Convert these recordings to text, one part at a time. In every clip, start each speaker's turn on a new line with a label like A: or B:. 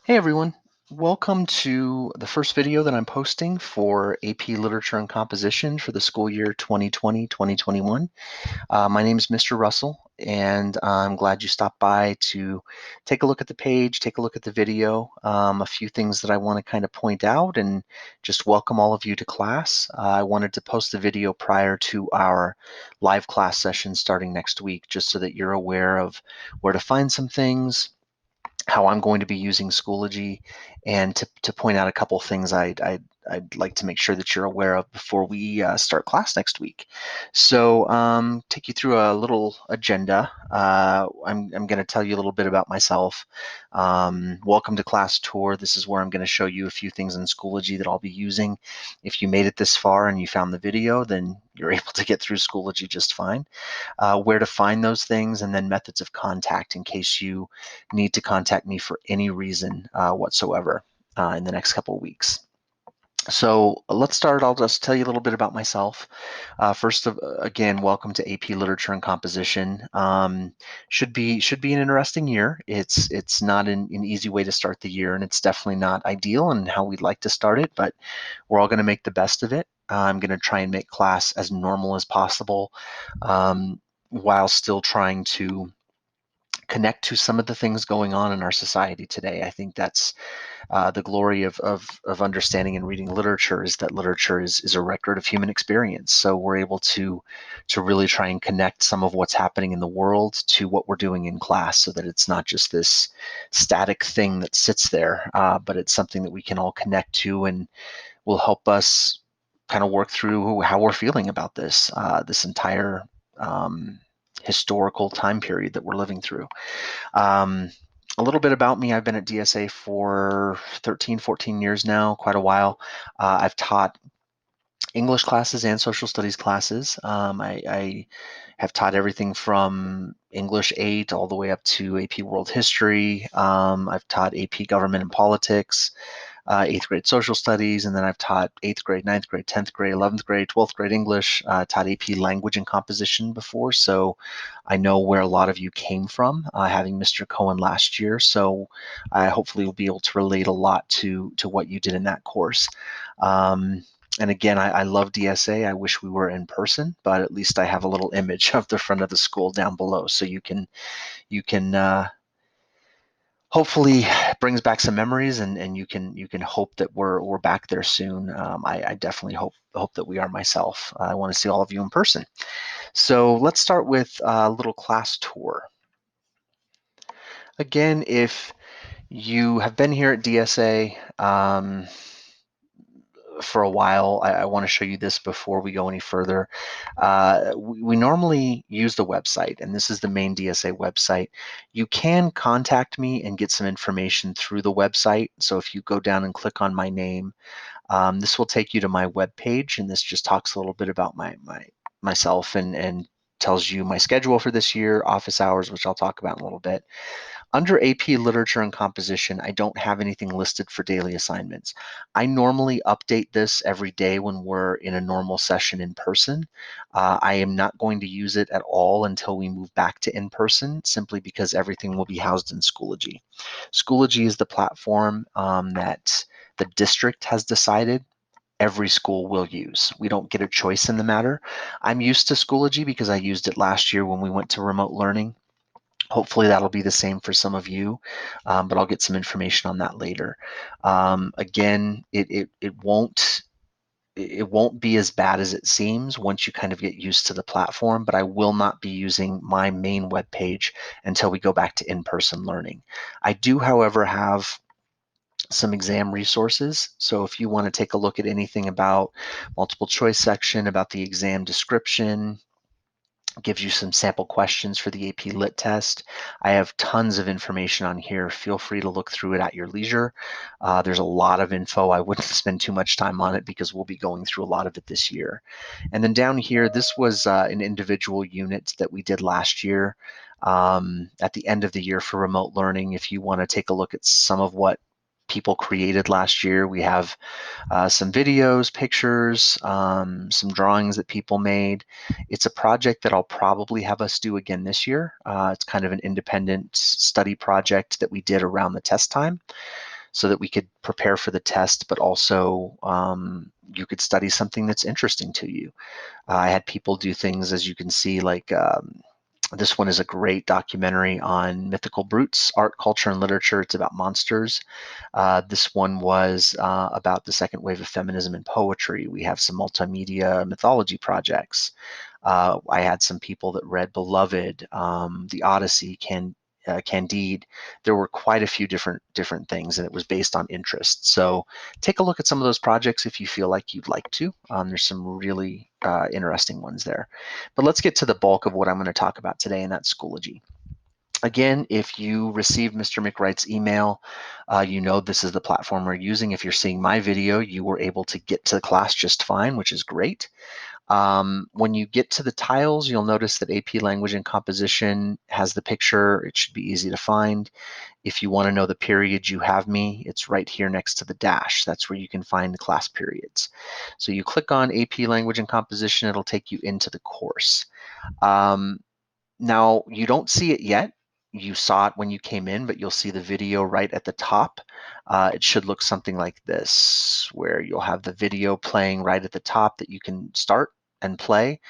A: Hey everyone, welcome to the first video that I'm posting for AP Literature and Composition for the school year 2020-2021. My name is Mr. Russell, and I'm glad you stopped by to take a look at the page, take a look at the video. A few things that I want to kind of point out and just welcome all of you to class. I wanted to post the video prior to our live class session starting next week, just so that you're aware of where to find some things, how I'm going to be using Schoology, and to point out a couple things I'd like to make sure that you're aware of before we start class next week. So take you through a little agenda. I'm going to tell you a little bit about myself. Welcome to class tour. This is where I'm going to show you a few things in Schoology that I'll be using. If you made it this far and you found the video, then you're able to get through Schoology just fine. Where to find those things, and then methods of contact in case you need to contact me for any reason whatsoever in the next couple of weeks. So let's start. I'll just tell you a little bit about myself. First, again, welcome to AP Literature and Composition. Should be an interesting year. It's not an easy way to start the year, and it's definitely not ideal in how we'd like to start it. But we're all going to make the best of it. I'm going to try and make class as normal as possible, while still trying to connect to some of the things going on in our society today. I think that's the glory of understanding and reading literature, is that literature is a record of human experience. So we're able to really try and connect some of what's happening in the world to what we're doing in class, so that it's not just this static thing that sits there, but it's something that we can all connect to and will help us kind of work through how we're feeling about this entire historical time period that we're living through. Um, a little bit about me: I've been at DSA for 13, 14 years now, quite a while. I've taught English classes and social studies classes. I have taught everything from English 8 all the way up to AP World History. I've taught AP Government and Politics, eighth grade social studies, and then I've taught eighth grade, ninth grade, 10th grade, 11th grade, 12th grade English, taught AP language and composition before. So I know where a lot of you came from, having Mr. Cohen last year. So I hopefully will be able to relate a lot to what you did in that course. And again, I love DSA. I wish we were in person, but at least I have a little image of the front of the school down below, so you can hopefully brings back some memories, and you can hope that we're back there soon. I definitely hope that we are myself. I want to see all of you in person. So let's start with a little class tour. Again, if you have been here at DSA for a while, I want to show you this before we go any further. We normally use the website, and this is the main DSA website. You can contact me and get some information through the website. So if you go down and click on my name, this will take you to my web page, and this just talks a little bit about myself, and tells you my schedule for this year, office hours, which I'll talk about in a little bit. Under AP Literature and Composition, I don't have anything listed for daily assignments. I normally update this every day when we're in a normal session in person. I am not going to use it at all until we move back to in person, simply because everything will be housed in Schoology. Schoology is the platform that the district has decided every school will use. We don't get a choice in the matter. I'm used to Schoology because I used it last year when we went to remote learning. Hopefully that'll be the same for some of you, but I'll get some information on that later. Again, it won't be as bad as it seems once you kind of get used to the platform, but I will not be using my main web page until we go back to in-person learning. I do, however, have some exam resources. So if you want to take a look at anything about multiple choice section, about the exam description, gives you some sample questions for the AP Lit test. I have tons of information on here. Feel free to look through it at your leisure. There's a lot of info. I wouldn't spend too much time on it because we'll be going through a lot of it this year. And then down here, this was an individual unit that we did last year at the end of the year for remote learning. If you want to take a look at some of what people created last year, we have some videos, pictures, some drawings that people made. It's a project that I'll probably have us do again this year. It's kind of an independent study project that we did around the test time. so that we could prepare for the test, but also you could study something that's interesting to you. I had people do things, as you can see, like this one is a great documentary on mythical brutes, art, culture, and literature. It's about monsters. This one was about the second wave of feminism in poetry. We have some multimedia mythology projects. I had some people that read Beloved, The Odyssey, Candide. There were quite a few different things, and it was based on interest. So take a look at some of those projects if you feel like you'd like to. There's some really interesting ones there. But let's get to the bulk of what I'm going to talk about today, and that's Schoology. Again, if you received Mr. McWright's email, you know this is the platform we're using. If you're seeing my video, you were able to get to the class just fine, which is great. When you get to the tiles, you'll notice that AP Language and Composition has the picture. It should be easy to find. If you want to know the period you have me, it's right here next to the dash. That's where you can find the class periods. So you click on AP Language and Composition, it'll take you into the course. Now, you don't see it yet. You saw it when you came in, but you'll see the video right at the top. It should look something like this, where you'll have the video playing right at the top that you can start and play.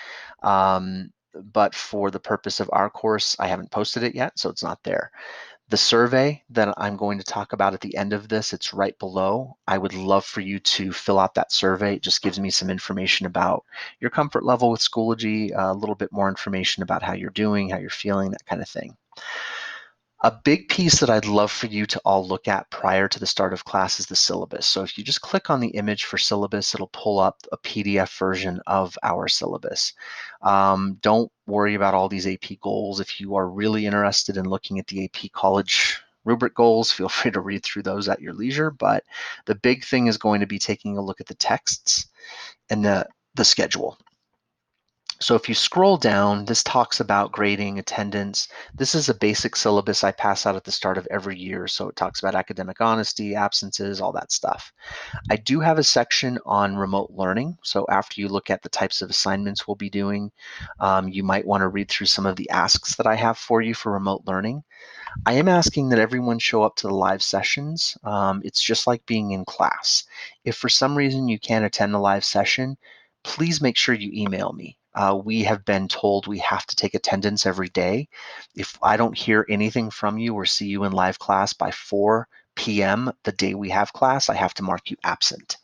A: But for the purpose of our course, I haven't posted it yet, so it's not there. The survey that I'm going to talk about at the end of this, it's right below. I would love for you to fill out that survey. It just gives me some information about your comfort level with Schoology, a little bit more information about how you're doing, how you're feeling, that kind of thing. A big piece that I'd love for you to all look at prior to the start of class is the syllabus. So if you just click on the image for syllabus, it'll pull up a PDF version of our syllabus. Don't worry about all these AP goals. If you are really interested in looking at the AP College rubric goals, feel free to read through those at your leisure. But the big thing is going to be taking a look at the texts and the schedule. So if you scroll down, this talks about grading, attendance. This is a basic syllabus I pass out at the start of every year. So it talks about academic honesty, absences, all that stuff. I do have a section on remote learning. So after you look at the types of assignments we'll be doing, you might want to read through some of the asks that I have for you for remote learning. I am asking that everyone show up to the live sessions. It's just like being in class. If for some reason you can't attend the live session, please make sure you email me. We have been told we have to take attendance every day. If I don't hear anything from you or see you in live class by 4 p.m. the day we have class, I have to mark you absent.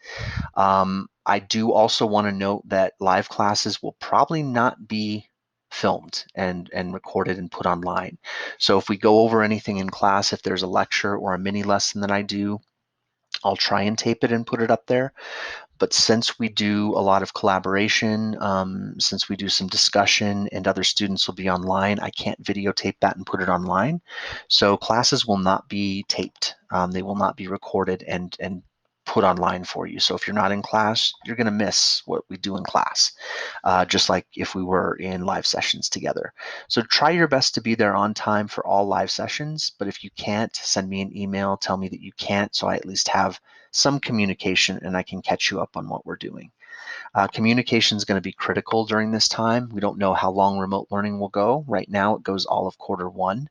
A: I do also want to note that live classes will probably not be filmed and recorded and put online. So if we go over anything in class, if there's a lecture or a mini lesson that I do, I'll try and tape it and put it up there. But since we do a lot of collaboration, since we do some discussion and other students will be online, I can't videotape that and put it online. So classes will not be taped. They will not be recorded and put online for you. So if you're not in class, you're going to miss what we do in class, just like if we were in live sessions together. So try your best to be there on time for all live sessions, but if you can't, send me an email, tell me that you can't, so I at least have some communication and I can catch you up on what we're doing. Communication is going to be critical during this time. We don't know how long remote learning will go. Right now, it goes all of Q1.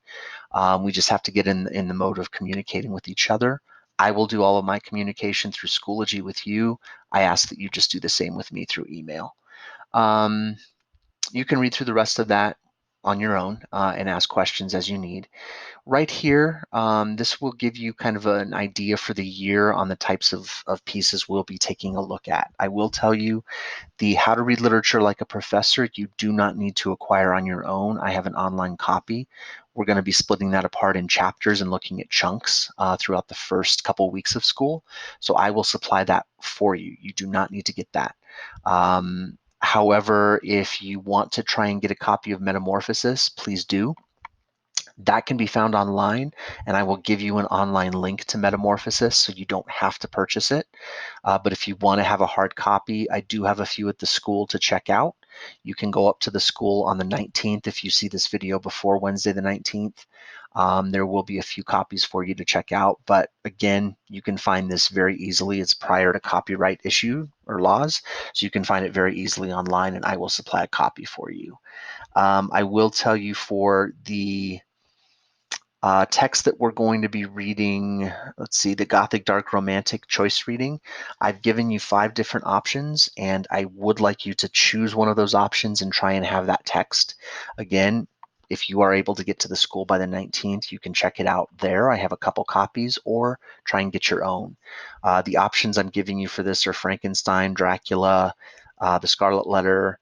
A: We just have to get in the mode of communicating with each other. I will do all of my communication through Schoology with you. I ask that you just do the same with me through email. You can read through the rest of that on your own and ask questions as you need. Right here, this will give you kind of an idea for the year on the types of pieces we'll be taking a look at. I will tell you the How to Read Literature Like a Professor, you do not need to acquire on your own. I have an online copy. We're going to be splitting that apart in chapters and looking at chunks throughout the first couple weeks of school. So I will supply that for you. You do not need to get that. However, if you want to try and get a copy of Metamorphosis, please do. That can be found online, and I will give you an online link to Metamorphosis so you don't have to purchase it. But if you want to have a hard copy, I do have a few at the school to check out. You can go up to the school on the 19th if you see this video before Wednesday the 19th. There will be a few copies for you to check out, but again, you can find this very easily. It's prior to copyright issue or laws, so you can find it very easily online, and I will supply a copy for you. I will tell you for the Text that we're going to be reading, let's see, the Gothic Dark Romantic choice reading. I've given you 5 different options, and I would like you to choose one of those options and try and have that text. Again, if you are able to get to the school by the 19th, you can check it out there. I have a couple copies, or try and get your own. The options I'm giving you for this are Frankenstein, Dracula, The Scarlet Letter,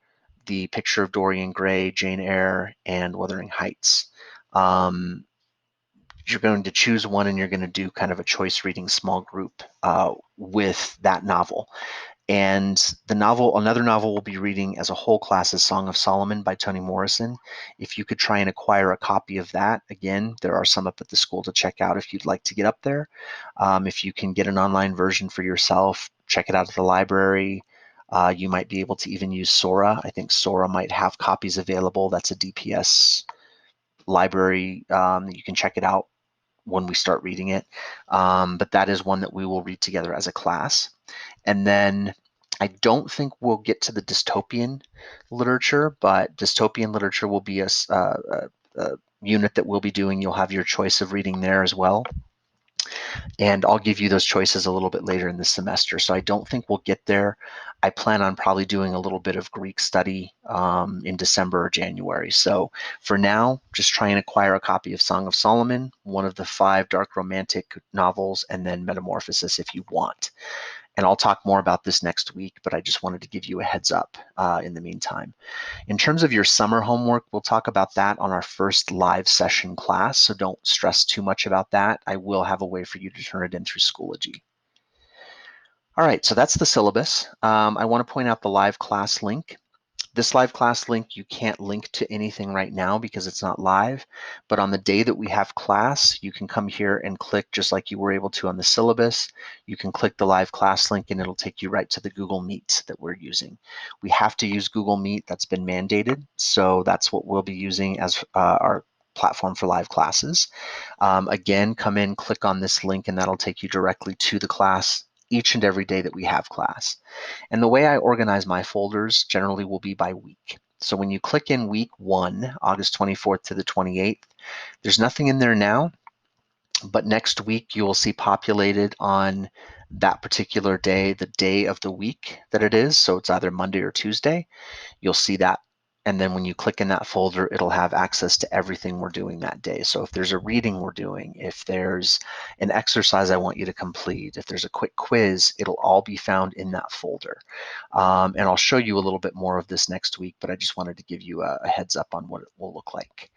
A: The Picture of Dorian Gray, Jane Eyre, and Wuthering Heights. You're going to choose one, and you're going to do kind of a choice reading small group with that novel. And another novel we'll be reading as a whole class is Song of Solomon by Toni Morrison. If you could try and acquire a copy of that, again, there are some up at the school to check out if you'd like to get up there. If you can get an online version for yourself, check it out at the library. You might be able to even use Sora. I think Sora might have copies available. That's a DPS library. You can check it out when we start reading it. But that is one that we will read together as a class. And then I don't think we'll get to the dystopian literature, but dystopian literature will be a unit that we'll be doing. You'll have your choice of reading there as well. And I'll give you those choices a little bit later in the semester. So I don't think we'll get there. I plan on probably doing a little bit of Greek study in December or January. So for now, just try and acquire a copy of Song of Solomon, one of the 5 dark romantic novels, and then Metamorphosis if you want. And I'll talk more about this next week, but I just wanted to give you a heads up in the meantime. In terms of your summer homework, we'll talk about that on our first live session class, so don't stress too much about that. I will have a way for you to turn it in through Schoology. All right, so that's the syllabus. I want to point out the live class link. This live class link, you can't link to anything right now because it's not live, but on the day that we have class, you can come here and click just like you were able to on the syllabus. You can click the live class link and it'll take you right to the Google Meet that we're using. We have to use Google Meet, that's been mandated, so that's what we'll be using as our platform for live classes. Again, come in, click on this link, and that'll take you directly to the class each and every day that we have class. And the way I organize my folders generally will be by week. So when you click in week 1, August 24th to the 28th, there's nothing in there now, but next week you will see populated on that particular day, the day of the week that it is. So it's either Monday or Tuesday. You'll see that. And then when you click in that folder, it'll have access to everything we're doing that day. So if there's a reading we're doing, if there's an exercise I want you to complete, if there's a quick quiz, it'll all be found in that folder. And I'll show you a little bit more of this next week, but I just wanted to give you a heads up on what it will look like.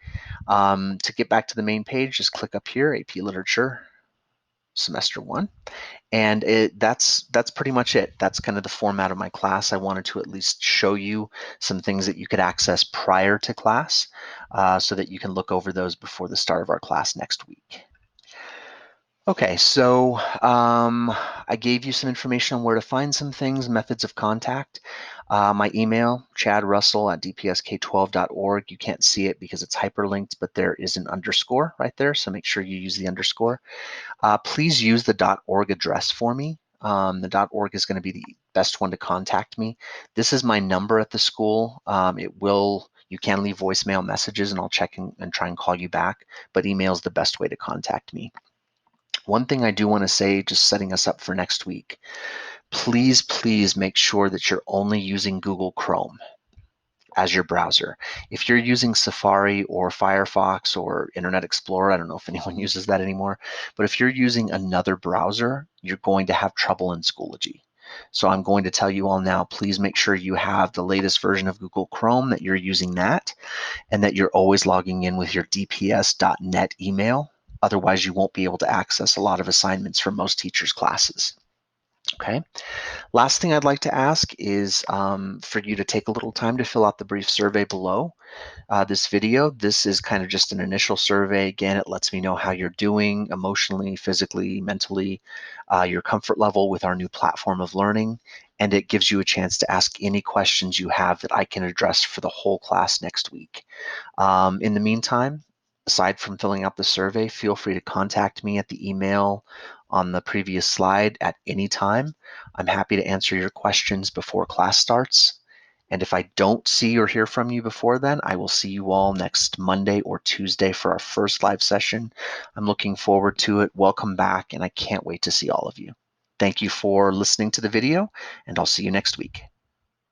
A: To get back to the main page, just click up here, AP Literature, Semester 1. And that's pretty much it. That's kind of the format of my class. I wanted to at least show you some things that you could access prior to class so that you can look over those before the start of our class next week. Okay, so I gave you some information on where to find some things, methods of contact. My email, chadrussell@dpsk12.org. You can't see it because it's hyperlinked, but there is an underscore right there, so make sure you use the underscore. Please use the .org address for me. The .org is going to be the best one to contact me. This is my number at the school. You can leave voicemail messages and I'll check and try and call you back, but email is the best way to contact me. One thing I do want to say, just setting us up for next week, please make sure that you're only using Google Chrome as your browser. If you're using Safari or Firefox or Internet Explorer, I don't know if anyone uses that anymore, but if you're using another browser, you're going to have trouble in Schoology. So I'm going to tell you all now, please make sure you have the latest version of Google Chrome, that you're using that, and that you're always logging in with your dps.net email. Otherwise, you won't be able to access a lot of assignments from most teachers' classes. Okay. Last thing I'd like to ask is for you to take a little time to fill out the brief survey below this video. This is kind of just an initial survey. Again, it lets me know how you're doing emotionally, physically, mentally, your comfort level with our new platform of learning, and it gives you a chance to ask any questions you have that I can address for the whole class next week. In the meantime, aside from filling out the survey, feel free to contact me at the email on the previous slide at any time. I'm happy to answer your questions before class starts. And if I don't see or hear from you before then, I will see you all next Monday or Tuesday for our first live session. I'm looking forward to it. Welcome back, and I can't wait to see all of you. Thank you for listening to the video, and I'll see you next week.